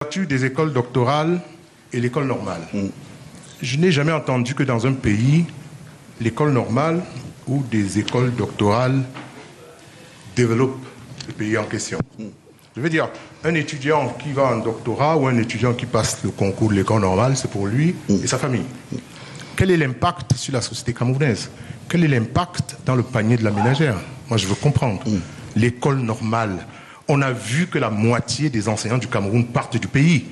Des écoles doctorales et l'école normale. Je n'ai jamais entendu que dans un pays, l'école normale ou des écoles doctorales développent le pays en question. Je veux dire, un étudiant qui va en doctorat ou un étudiant qui passe le concours de l'école normale, c'est pour lui et sa famille. Quel est l'impact sur la société camerounaise? Quel est l'impact dans le panier de la ménagère? Moi, je veux comprendre. L'école normale, on a vu que la moitié des enseignants du Cameroun partent du pays.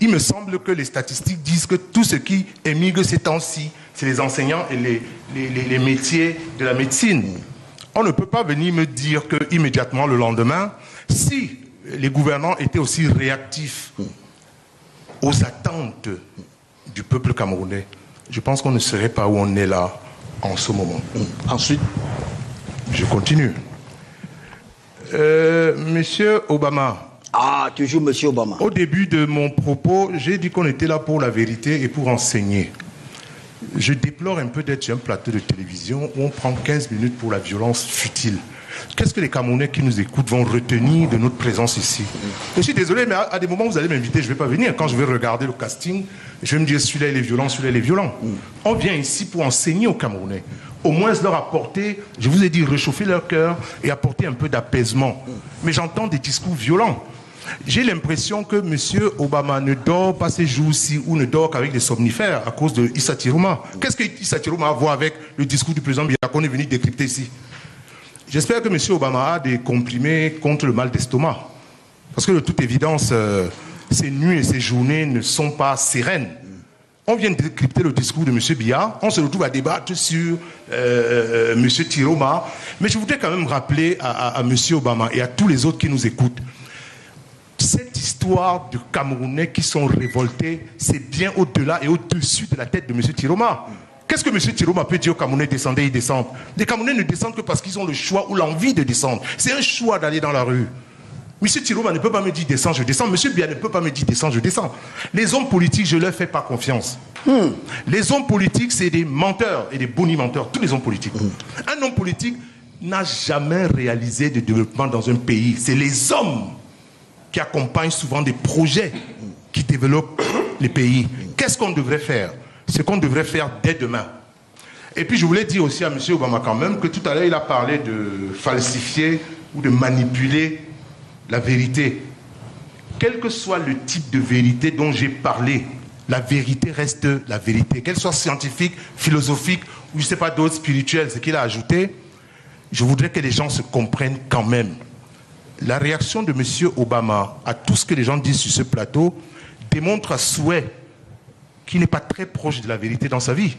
Il me semble que les statistiques disent que tout ce qui émigre ces temps-ci, c'est les enseignants et les métiers de la médecine. On ne peut pas venir me dire qu'immédiatement le lendemain, si les gouvernants étaient aussi réactifs aux attentes du peuple camerounais, je pense qu'on ne serait pas où on est là en ce moment. Ensuite, je continue. Monsieur Obama. Ah, toujours Monsieur Obama. Au début de mon propos, j'ai dit qu'on était là pour la vérité et pour enseigner. Je déplore un peu d'être sur un plateau de télévision où on prend 15 minutes pour la violence futile. Qu'est-ce que les Camerounais qui nous écoutent vont retenir de notre présence ici? Je suis désolé, mais à des moments, vous allez m'inviter, je ne vais pas venir. Quand je vais regarder le casting, je vais me dire celui-là, il est violent, celui-là, il est violent. On vient ici pour enseigner aux Camerounais. Au moins leur apporter, je vous ai dit, réchauffer leur cœur et apporter un peu d'apaisement. Mais j'entends des discours violents. J'ai l'impression que M. Obama ne dort pas ces jours-ci ou ne dort qu'avec des somnifères à cause de Issa Tiroma. Qu'est-ce que Issa Tiroma a à voir avec le discours du président Biya qu'on est venu décrypter ici? J'espère que M. Obama a des comprimés contre le mal d'estomac. Parce que de toute évidence, ces nuits et ces journées ne sont pas sereines. On vient de décrypter le discours de M. Biya. On se retrouve à débattre sur M. Tiroma. Mais je voudrais quand même rappeler à M. Obama et à tous les autres qui nous écoutent, cette histoire de Camerounais qui sont révoltés, c'est bien au-delà et au-dessus de la tête de M. Tiroma. Qu'est-ce que M. Tiroma peut dire aux Camerounais descendez, ils descendent? Les Camerounais ne descendent que parce qu'ils ont le choix ou l'envie de descendre. C'est un choix d'aller dans la rue. M. Tiroma ne peut pas me dire descends, je descends. M. Biya ne peut pas me dire descends, je descends. Les hommes politiques, je ne leur fais pas confiance. Les hommes politiques, c'est des menteurs et des bonimenteurs. Tous les hommes politiques. Un homme politique n'a jamais réalisé de développement dans un pays. C'est les hommes qui accompagnent souvent des projets qui développent les pays. Qu'est-ce qu'on devrait faire? Ce qu'on devrait faire dès demain. Et puis je voulais dire aussi à M. Obama quand même que tout à l'heure il a parlé de falsifier ou de manipuler la vérité. Quel que soit le type de vérité dont j'ai parlé, la vérité reste la vérité. Qu'elle soit scientifique, philosophique ou je ne sais pas d'autres spirituels, ce qu'il a ajouté, je voudrais que les gens se comprennent quand même. La réaction de M. Obama à tout ce que les gens disent sur ce plateau démontre à souhait qu'il n'est pas très proche de la vérité dans sa vie.